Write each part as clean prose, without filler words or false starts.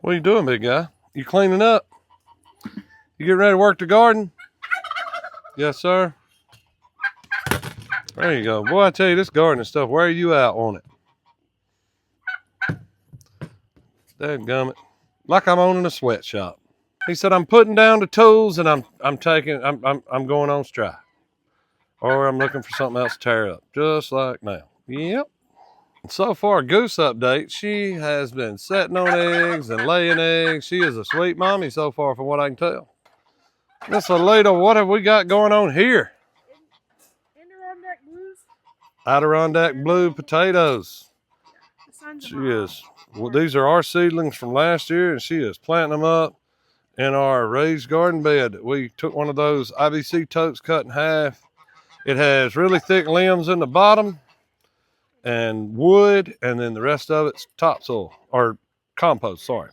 What are you doing, big guy? You cleaning up? You getting ready to work the garden? Yes, sir. There you go. Boy, I tell you, this garden and stuff, where are you out on it? Dadgummit. Like I'm owning a sweatshop. He said, I'm putting down the tools and I'm going on strike. Or I'm looking for something else to tear up. Just like now. Yep. So far, goose update. She has been setting on eggs and laying eggs. She is a sweet mommy so far from what I can tell. Miss Alita, what have we got going on here? Adirondack blues. Adirondack blue potatoes. She is. Well, these are our seedlings from last year, and she is planting them up in our raised garden bed. We took one of those IBC totes, cut in half. It has really thick limbs in the bottom and wood, and then the rest of it's topsoil, or compost, sorry.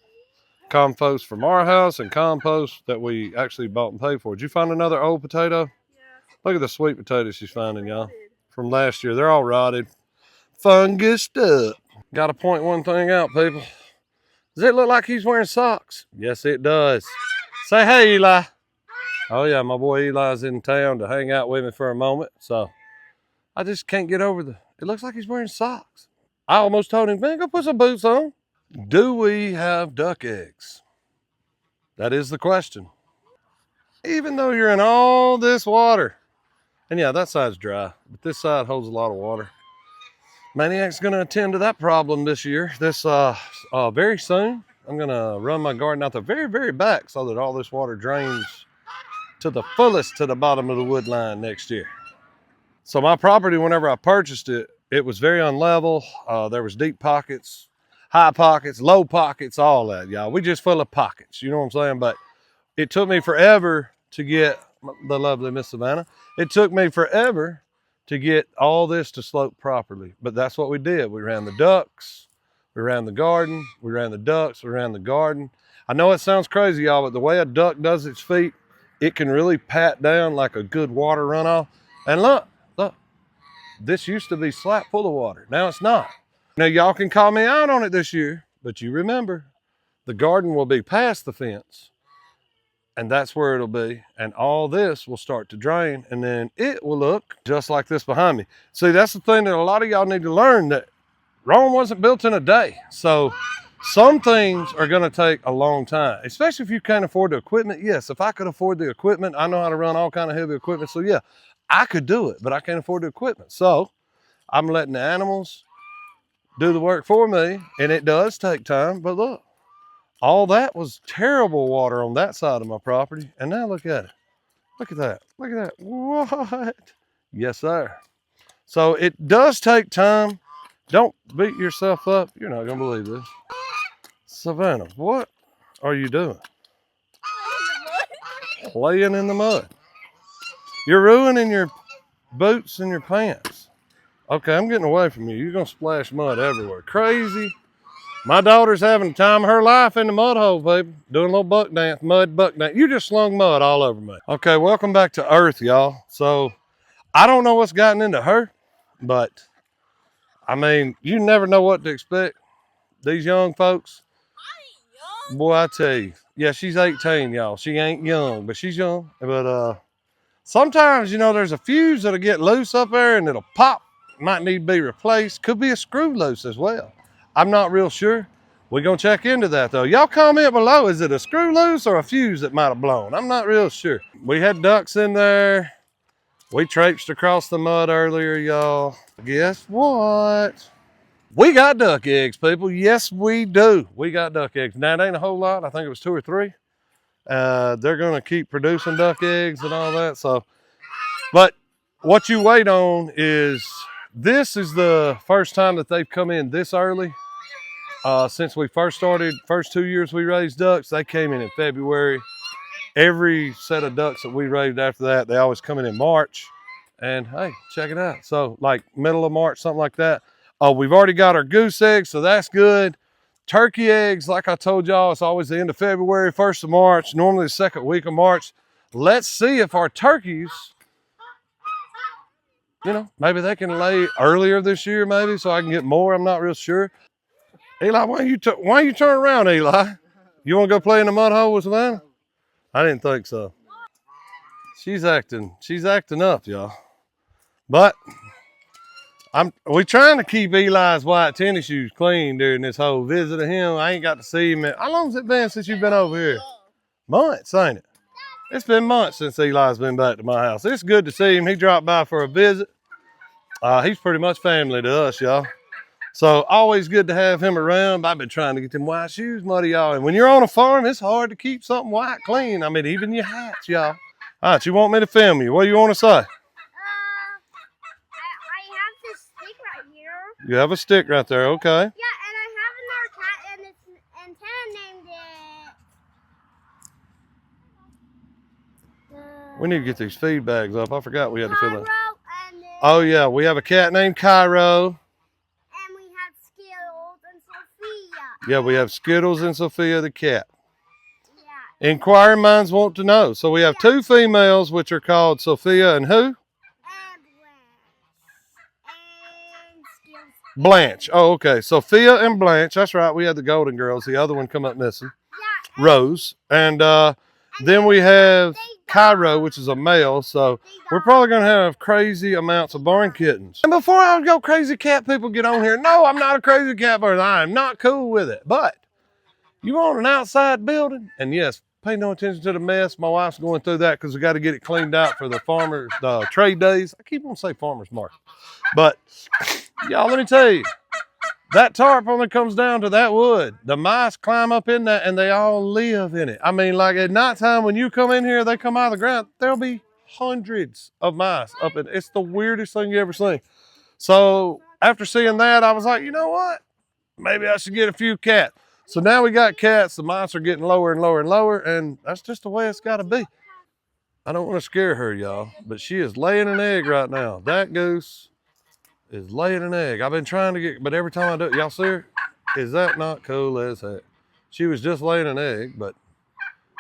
Compost from our house and compost that we actually bought and paid for. Did you find another old potato? Yeah. Look at the sweet potatoes she's finding, y'all. From last year. They're all rotted. Fungused up. Got to point one thing out, people. Does it look like he's wearing socks? Yes, it does. Say hey, Eli. Oh, yeah, my boy Eli's in town to hang out with me for a moment. So I just can't get over it looks like he's wearing socks. I almost told him, man, go put some boots on. Do we have duck eggs? That is the question. Even though you're in all this water. And yeah, that side's dry, but this side holds a lot of water. Maniac's gonna attend to that problem this year. Very soon, I'm gonna run my garden out the very, very back so that all this water drains to the fullest to the bottom of the wood line next year. So my property, whenever I purchased it, it was very unlevel. There was deep pockets, high pockets, low pockets, all that, y'all. We just full of pockets, you know what I'm saying? But it took me forever to get the lovely Miss Savannah. It took me forever to get all this to slope properly. But that's what we did. We ran the ducks, we ran the garden, we ran the ducks, we ran the garden. I know it sounds crazy, y'all, but the way a duck does its feet, it can really pat down like a good water runoff. And look, this used to be slap full of water. Now it's not. Now y'all can call me out on it this year, but you remember, the garden will be past the fence. And that's where it'll be. And all this will start to drain, and then it will look just like this behind me. See, that's the thing that a lot of y'all need to learn, that Rome wasn't built in a day. So some things are gonna take a long time, especially if you can't afford the equipment. Yes, if I could afford the equipment, I know how to run all kind of heavy equipment. So yeah, I could do it, but I can't afford the equipment. So I'm letting the animals do the work for me, and it does take time, but look. All that was terrible water on that side of my property. And now look at it. Look at that. Look at that. What? Yes, sir. So it does take time. Don't beat yourself up. You're not going to believe this. Savannah, what are you doing? Playing in the mud. You're ruining your boots and your pants. Okay, I'm getting away from you. You're going to splash mud everywhere. Crazy. My daughter's having the time of her life in the mud hole, baby. Doing a little buck dance, mud buck dance. You just slung mud all over me. Okay, welcome back to Earth, y'all. So, I don't know what's gotten into her, but, I mean, you never know what to expect. These young folks. I ain't young. Boy, I tell you. Yeah, she's 18, y'all. She ain't young, but she's young. But, sometimes, you know, there's a fuse that'll get loose up there and it'll pop. Might need to be replaced. Could be a screw loose as well. I'm not real sure. We're going to check into that, though. Y'all comment below. Is it a screw loose or a fuse that might have blown? I'm not real sure. We had ducks in there. We traipsed across the mud earlier, y'all. Guess what? We got duck eggs, people. Yes, we do. We got duck eggs. Now, it ain't a whole lot. I think it was 2 or 3. They're going to keep producing duck eggs and all that. So, but what you wait on is, this is the first time that they've come in this early. Since we first started, first 2 years we raised ducks, they came in February. Every set of ducks that we raised after that, they always come in March. And hey, check it out. So like middle of March, something like that. We've already got our goose eggs, so that's good. Turkey eggs, like I told y'all, it's always the end of February, 1st of March, normally the 2nd week of March. Let's see if our turkeys, you know, maybe they can lay earlier this year, maybe, so I can get more. I'm not real sure. Eli, why you turn around, Eli? You want to go play in the mud hole with Savannah? I didn't think so. She's acting up, y'all. But we trying to keep Eli's white tennis shoes clean during this whole visit of him. I ain't got to see him. How long's it been since you've been over here? Months, ain't it? It's been months since Eli's been back to my house. It's good to see him. He dropped by for a visit. He's pretty much family to us, y'all. So always good to have him around. I've been trying to get them white shoes muddy, y'all. And when you're on a farm, it's hard to keep something white clean. I mean, even your hats, y'all. All right, you want me to film you? What do you want to say? I have this stick right here. You have a stick right there, okay. Yeah, and I have another cat, and its antenna named it. We need to get these feed bags up. I forgot we had to fill that. And then, Oh, yeah, we have a cat named Cairo. And we have Skittles and Sophia. Yeah, we have Skittles and Sophia the cat. Yeah. Inquiring minds want to know. So we have two females, which are called Sophia and who? And Skittles. Blanche. Oh, okay. Sophia and Blanche. That's right. We had the Golden Girls. The other one come up missing. Yeah. Rose. And then we have Cairo, which is a male. So we're probably going to have crazy amounts of barn kittens. And before I go crazy cat people get on here, no, I'm not a crazy cat person. I am not cool with it. But you want an outside building? And yes, pay no attention to the mess. My wife's going through that because we got to get it cleaned out for the farmers trade days. I keep on saying farmers market. But y'all, let me tell you, that tarp only comes down to that wood. The mice climb up in that and they all live in it. I mean, like at nighttime when you come in here, they come out of the ground. There'll be hundreds of mice up in it. It's the weirdest thing you ever seen. So after seeing that, I was like, you know what? Maybe I should get a few cats. So now we got cats. The mice are getting lower and lower and lower, and that's just the way it's got to be. I don't want to scare her, y'all, but she is laying an egg right now. That goose is laying an egg. I've been trying to get, but every time I do it, y'all see her? Is that not cool as heck? She was just laying an egg, but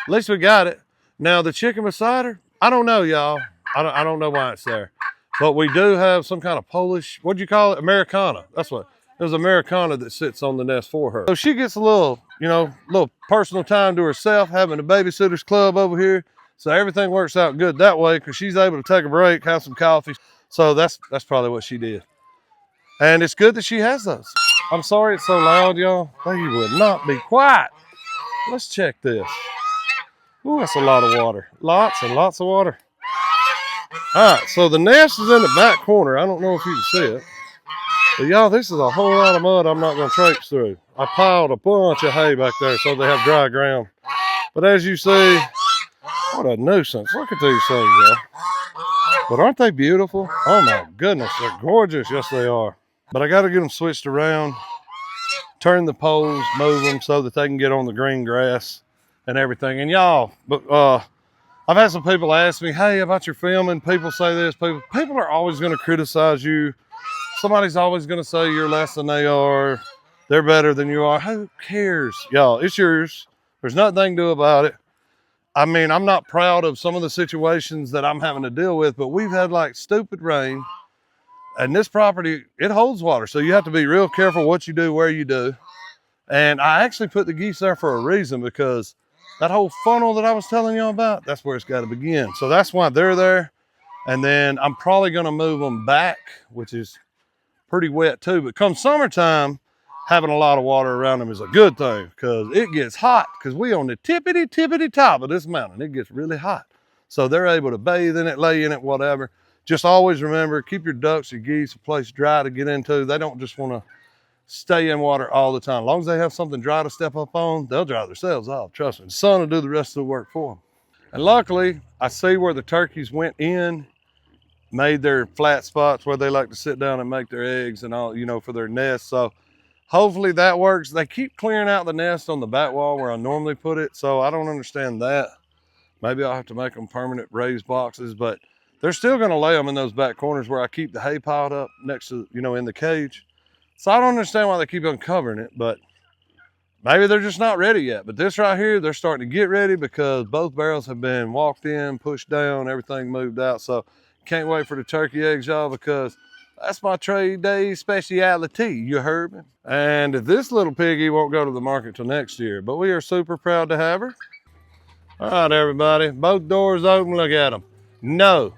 at least we got it. Now the chicken beside her, I don't know, y'all. I don't know why it's there, but we do have some kind of Polish, what'd you call it? Americana. That's what. There's Americana that sits on the nest for her. So she gets a little, little personal time to herself, having a babysitter's club over here. So everything works out good that way because she's able to take a break, have some coffee. So that's probably what she did. And it's good that she has those. I'm sorry it's so loud, y'all. They would not be quiet. Let's check this. Ooh, that's a lot of water. Lots and lots of water. All right, so the nest is in the back corner. I don't know if you can see it. But y'all, this is a whole lot of mud I'm not going to traipse through. I piled a bunch of hay back there so they have dry ground. But as you see, what a nuisance. Look at these things, y'all. But aren't they beautiful? Oh my goodness, they're gorgeous. Yes, they are. But I got to get them switched around, turn the poles, move them so that they can get on the green grass and everything. And y'all, I've had some people ask me, hey, about your filming. People say this. People are always going to criticize you. Somebody's always going to say you're less than they are. They're better than you are. Who cares? Y'all, it's yours. There's nothing they can do about it. I mean, I'm not proud of some of the situations that I'm having to deal with, but we've had like stupid rain. And this property, it holds water. So you have to be real careful what you do, where you do. And I actually put the geese there for a reason because that whole funnel that I was telling you about, that's where it's got to begin. So that's why they're there. And then I'm probably going to move them back, which is pretty wet too. But come summertime, having a lot of water around them is a good thing because it gets hot because we on the tippity top of this mountain. It gets really hot. So they're able to bathe in it, lay in it, whatever. Just always remember, keep your ducks, your geese, a place dry to get into. They don't just want to stay in water all the time. As long as they have something dry to step up on, they'll dry themselves off. Trust me, the sun will do the rest of the work for them. And luckily, I see where the turkeys went in, made their flat spots where they like to sit down and make their eggs and all, for their nest. So hopefully that works. They keep clearing out the nest on the back wall where I normally put it. So I don't understand that. Maybe I'll have to make them permanent raised boxes, but they're still going to lay them in those back corners where I keep the hay piled up next to, in the cage. So I don't understand why they keep uncovering it, but maybe they're just not ready yet. But this right here, they're starting to get ready because both barrels have been walked in, pushed down, everything moved out. So can't wait for the turkey eggs, y'all, because That's my trade day speciality, you heard me? And this little piggy won't go to the market till next year, but we are super proud to have her. All right, everybody, both doors open, look at them. No,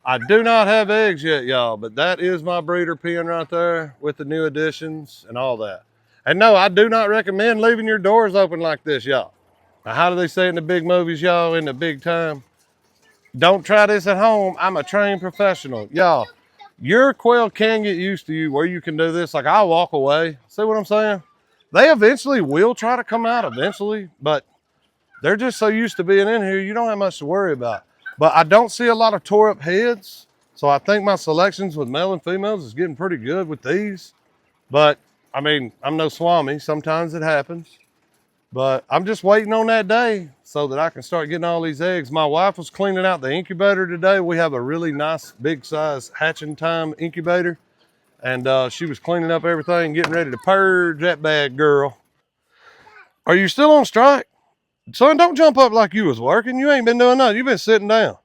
I do not have eggs yet, y'all, but that is my breeder pen right there with the new additions and all that. And no, I do not recommend leaving your doors open like this, y'all. Now, how do they say it in the big movies, y'all, in the big time? Don't try this at home. I'm a trained professional. Y'all, your quail can get used to you where you can do this. Like, I'll walk away. See what I'm saying? They eventually will try to come out eventually, but they're just so used to being in here, you don't have much to worry about. But I don't see a lot of tore up heads. So I think my selections with male and females is getting pretty good with these. But I mean, I'm no Swami. Sometimes it happens. But I'm just waiting on that day so that I can start getting all these eggs. My wife was cleaning out the incubator today. We have a really nice big size hatching time incubator. And she was cleaning up everything, getting ready to purge that bad girl. Are you still on strike? Son, don't jump up like you was working. You ain't been doing nothing. You've been sitting down.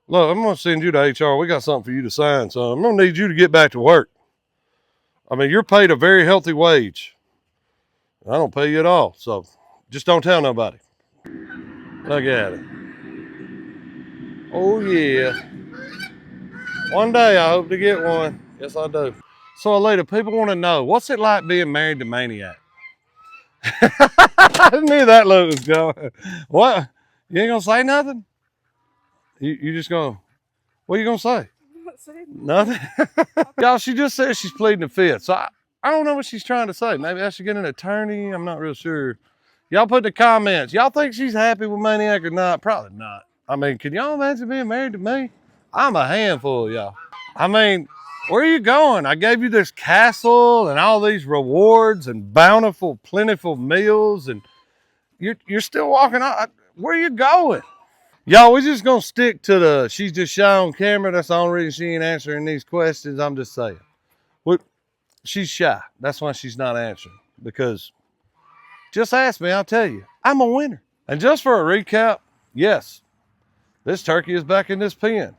Look, I'm going to send you to HR. We got something for you to sign, son. I'm going to need you to get back to work. I mean, you're paid a very healthy wage. I don't pay you at all, so just don't tell nobody. Look at it. Oh, yeah. One day I hope to get one. Yes, I do. So, Alita, people want to know, what's it like being married to Maniac? I knew that look was going. What? You ain't going to say nothing? You just going to, what are you going to say? Nothing? Y'all, she just says she's pleading the fifth. So I don't know what she's trying to say. Maybe I should get an attorney. I'm not real sure. Y'all put in the comments. Y'all think she's happy with Maniac or not? Probably not. I mean, can y'all imagine being married to me? I'm a handful, y'all. I mean, where are you going? I gave you this castle and all these rewards and bountiful, plentiful meals, and you're still walking on. Where are you going? Y'all, we just gonna stick to the she's just shy on camera. That's the only reason she ain't answering these questions. I'm just saying. She's shy. That's why she's not answering. Because just ask me, I'll tell you. I'm a winner. And just for a recap, yes, this turkey is back in this pen.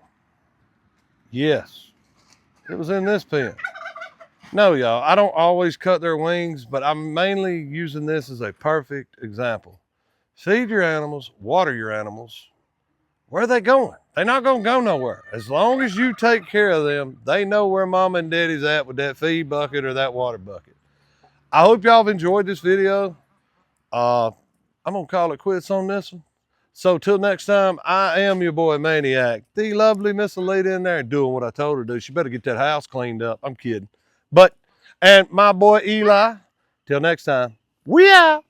Yes, it was in this pen. No, y'all, I don't always cut their wings, but I'm mainly using this as a perfect example. Feed your animals, water your animals. Where are they going? They're not going to go nowhere. As long as you take care of them, they know where mama and daddy's at with that feed bucket or that water bucket. I hope y'all have enjoyed this video. I'm going to call it quits on this one. So till next time, I am your boy Maniac. The lovely Miss Alita in there doing what I told her to do. She better get that house cleaned up. I'm kidding. And my boy Eli, till next time, we out.